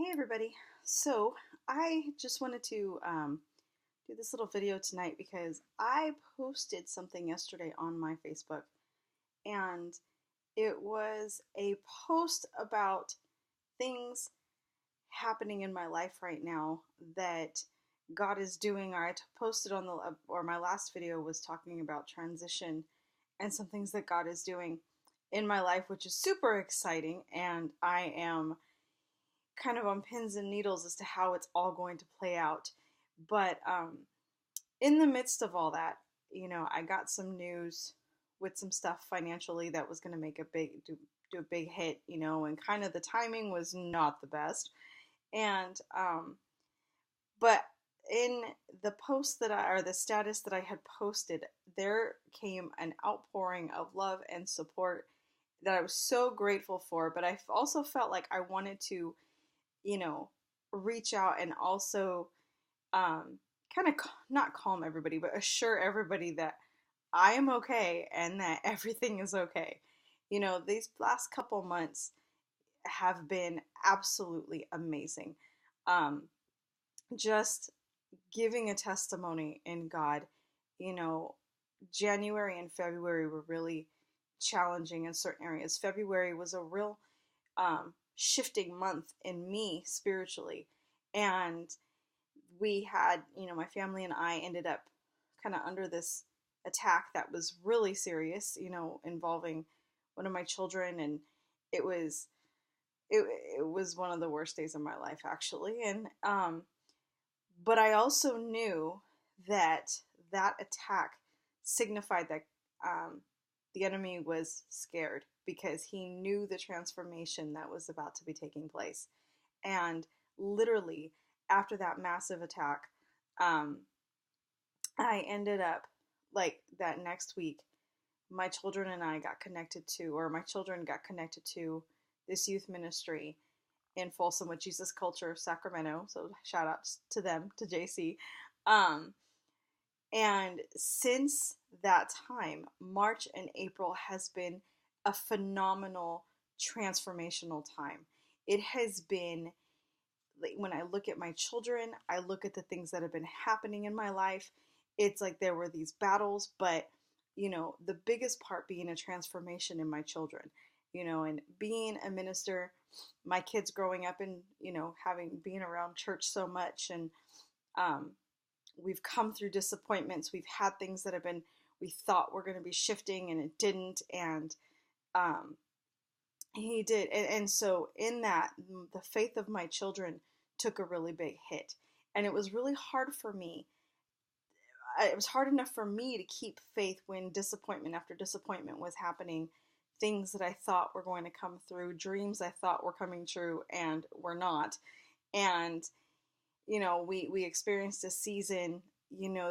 Hey everybody. So I just wanted to do this little video tonight because I posted something yesterday on my Facebook, and it was a post about things happening in my life right now that God is doing. Or posted on or my last video was talking about transition and some things that God is doing in my life, which is super exciting, and I am kind of on pins and needles as to how it's all going to play out. But in the midst of all that, I got some news with some stuff financially that was going to make a do a big hit, and kind of the timing was not the best. And but in the post or the status that I had posted, there came an outpouring of love and support that I was so grateful for. But I also felt like I wanted to you know, reach out and also kind of not calm everybody, but assure everybody that I am okay and that everything is okay. These last couple months have been absolutely amazing. Um, just giving a testimony in God, you know, January and February were really challenging in certain areas. February was a real shifting month in me spiritually. And we had, my family and I ended up kind of under this attack that was really serious, involving one of my children. And it was, it was one of the worst days of my life, actually. And, but I also knew that that attack signified that the enemy was scared because he knew the transformation that was about to be taking place. And literally, after that massive attack, um, I ended up, like, that next week, my children and I got connected to, or my children got connected to this youth ministry in Folsom with Jesus Culture Sacramento. So shout outs to them, to JC. Um, and since that time, March and April has been a phenomenal transformational time. It has been, like, when I look at my children, I look at the things that have been happening in my life. It's like there were these battles, but the biggest part being a transformation in my children, and being a minister, my kids growing up and, having been around church so much. And um, we've come through disappointments. We've had things that we thought were going to be shifting and it didn't. And um, he did. And so in that, the faith of my children took a really big hit. And it was really hard for me. It was hard enough for me to keep faith when disappointment after disappointment was happening. Things that I thought were going to come through, dreams I thought were coming true and were not. And, we experienced a season,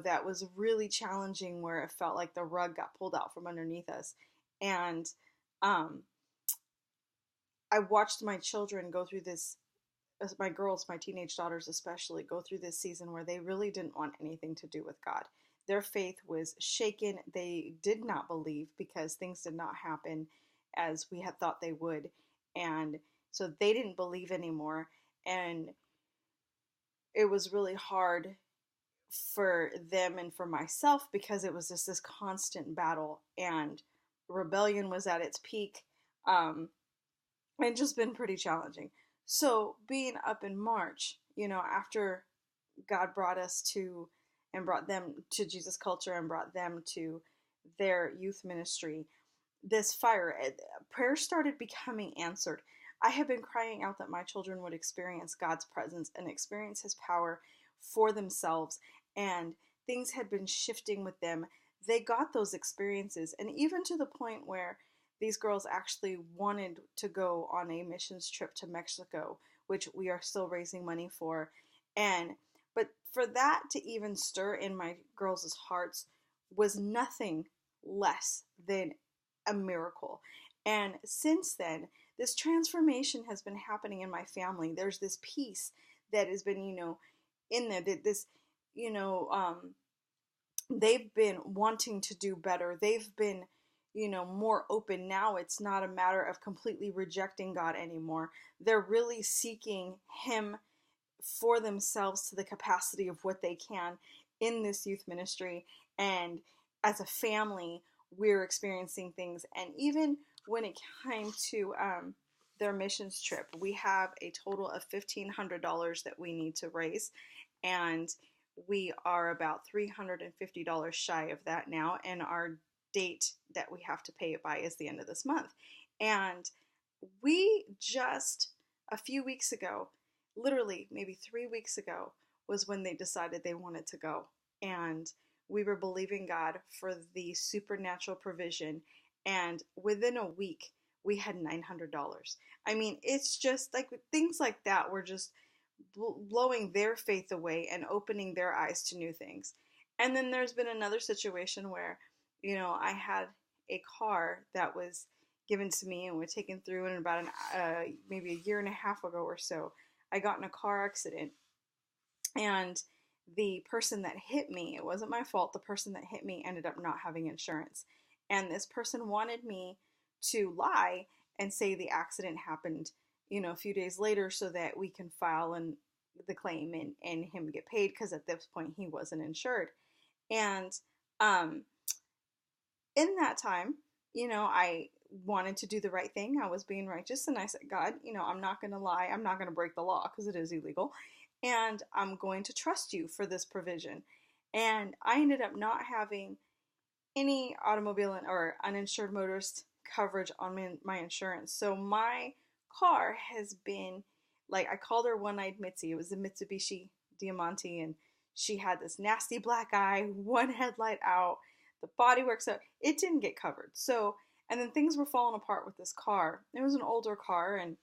that was really challenging where it felt like the rug got pulled out from underneath us. And I watched my children go through this, my girls, my teenage daughters especially, go through this season where they really didn't want anything to do with God. Their faith was shaken. They did not believe because things did not happen as we had thought they would. And so they didn't believe anymore. And it was really hard for them and for myself because it was just this constant battle, and rebellion was at its peak, and just been pretty challenging. So being up in March, after God brought us to and brought them to Jesus Culture and brought them to their youth ministry, this fire, prayer started becoming answered. I have been crying out that my children would experience God's presence and experience His power for themselves, and things had been shifting with them. They got those experiences, and even to the point where these girls actually wanted to go on a missions trip to Mexico, which we are still raising money for. But for that to even stir in my girls' hearts was nothing less than a miracle. And since then, this transformation has been happening in my family. There's this peace that has been, in there. That this, you know, they've been wanting to do better. They've been, more open now. It's not a matter of completely rejecting God anymore. They're really seeking Him for themselves to the capacity of what they can in this youth ministry. And as a family, we're experiencing things. And even when it came to their missions trip, we have a total of $1,500 that we need to raise. And we are about $350 shy of that now. And our date that we have to pay it by is the end of this month. And we just, a few weeks ago, literally maybe 3 weeks ago, was when they decided they wanted to go. And we were believing God for the supernatural provision. And within a week, we had $900. I mean, it's just like things like that were just blowing their faith away and opening their eyes to new things. And then there's been another situation where, I had a car that was given to me and was taken through, and about maybe a year and a half ago or so, I got in a car accident, and the person that hit me, it wasn't my fault, the person that hit me ended up not having insurance. And this person wanted me to lie and say the accident happened, a few days later so that we can file the claim and him get paid, because at this point he wasn't insured. And in that time, I wanted to do the right thing. I was being righteous, and I said, God, I'm not going to lie. I'm not going to break the law because it is illegal. And I'm going to trust you for this provision. And I ended up not having any automobile or uninsured motorist coverage on my insurance. So my car has been, like, I called her One-Eyed Mitzi. It was a Mitsubishi Diamante, and she had this nasty black eye, one headlight out, the bodywork, so it didn't get covered. So, and then things were falling apart with this car. It was an older car, and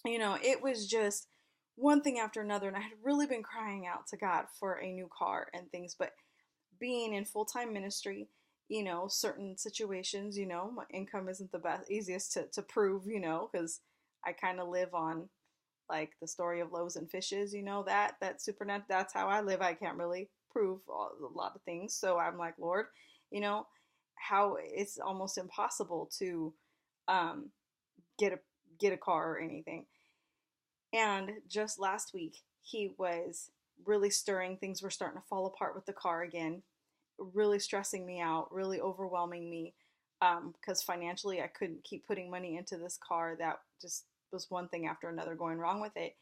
it was just one thing after another, and I had really been crying out to God for a new car and things. But being in full-time ministry, certain situations, my income isn't the best, easiest to prove, because I kind of live on, like, the story of loaves and fishes, that supernet, that's how I live. I can't really prove a lot of things. So I'm like, Lord, how it's almost impossible to get a car or anything. And just last week, he was really stirring. Things were starting to fall apart with the car again, really stressing me out, really overwhelming me, because financially I couldn't keep putting money into this car. That just was one thing after another going wrong with it.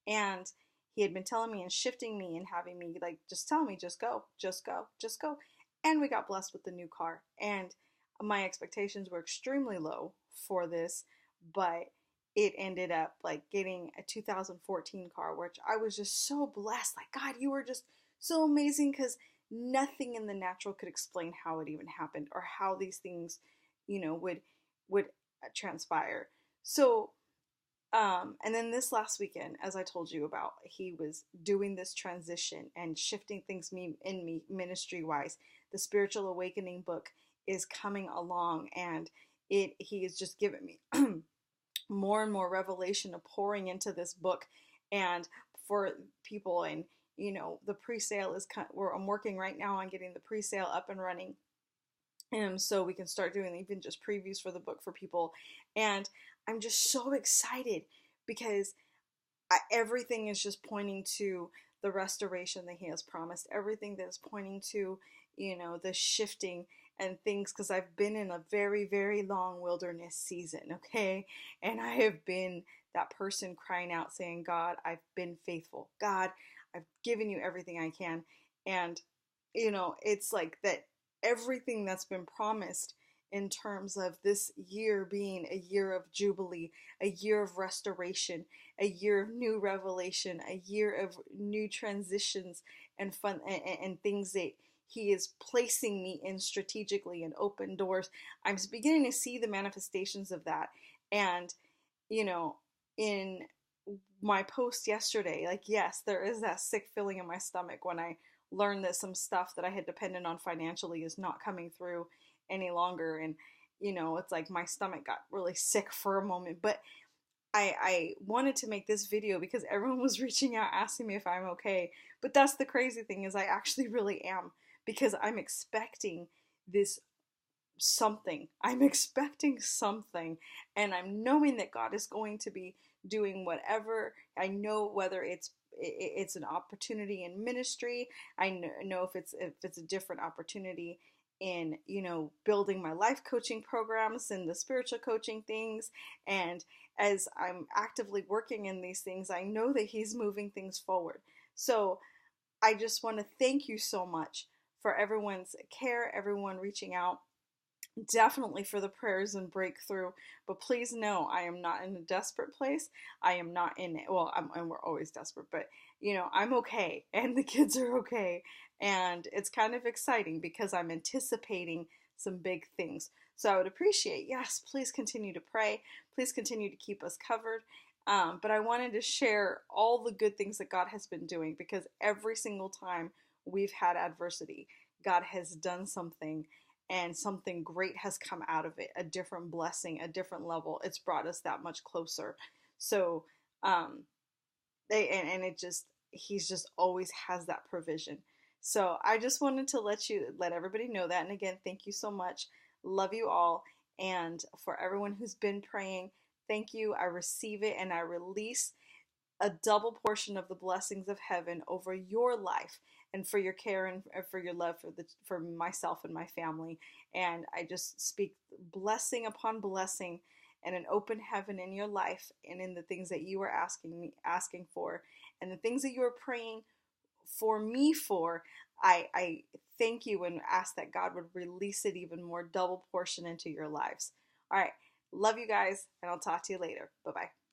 And he had been telling me and shifting me and having me, like, just tell me, just go, just go, just go. And we got blessed with the new car. And my expectations were extremely low for this, but it ended up like getting a 2014 car, which I was just so blessed. Like, God, you were just so amazing, because nothing in the natural could explain how it even happened or how these things, would transpire. So, and then this last weekend, as I told you about, he was doing this transition and shifting things in me ministry wise. The Spiritual Awakening book is coming along, and he is just giving me more and more revelation of pouring into this book. And for people, and the pre-sale is I'm working right now on getting the pre-sale up and running, and so we can start doing even just previews for the book for people. And I'm just so excited, because everything is just pointing to the restoration that he has promised. Everything that is pointing to, the shifting and things, because I've been in a very, very long wilderness season, okay? And I have been that person crying out saying, God, I've been faithful. God, I've given you everything I can. And, it's like that everything that's been promised in terms of this year being a year of jubilee, a year of restoration, a year of new revelation, a year of new transitions and fun and things that he is placing me in strategically and open doors. I'm beginning to see the manifestations of that. And, in my post yesterday, like, yes, there is that sick feeling in my stomach when I learned that some stuff that I had depended on financially is not coming through any longer. And, it's like my stomach got really sick for a moment. But I wanted to make this video because everyone was reaching out asking me if I'm okay. But that's the crazy thing, is I actually really am, because I'm expecting this something. I'm expecting something, and I'm knowing that God is going to be doing whatever. I know whether it's an opportunity in ministry. I know if it's a different opportunity in, building my life coaching programs and the spiritual coaching things. And as I'm actively working in these things, I know that He's moving things forward. So I just want to thank you so much for everyone's care, everyone reaching out, definitely for the prayers and breakthrough. But please know, I am not in a desperate place. I am not in it. Well, and we're always desperate, but I'm okay, and the kids are okay, and it's kind of exciting because I'm anticipating some big things. So I would appreciate, yes, please continue to pray. Please continue to keep us covered. But I wanted to share all the good things that God has been doing, because every single time we've had adversity, God has done something, and something great has come out of it, a different blessing, a different level. It's brought us that much closer. So um and it just, He's just always has that provision. So I just wanted to let everybody know that. And again, thank you so much. Love you all. And for everyone who's been praying, thank you. I receive it, and I release a double portion of the blessings of heaven over your life, and for your care, and for your love for myself and my family. And I just speak blessing upon blessing, and an open heaven in your life, and in the things that you are asking for, and the things that you are praying for me for. I thank you and ask that God would release it even more, double portion into your lives. All right. Love you guys, and I'll talk to you later. Bye bye.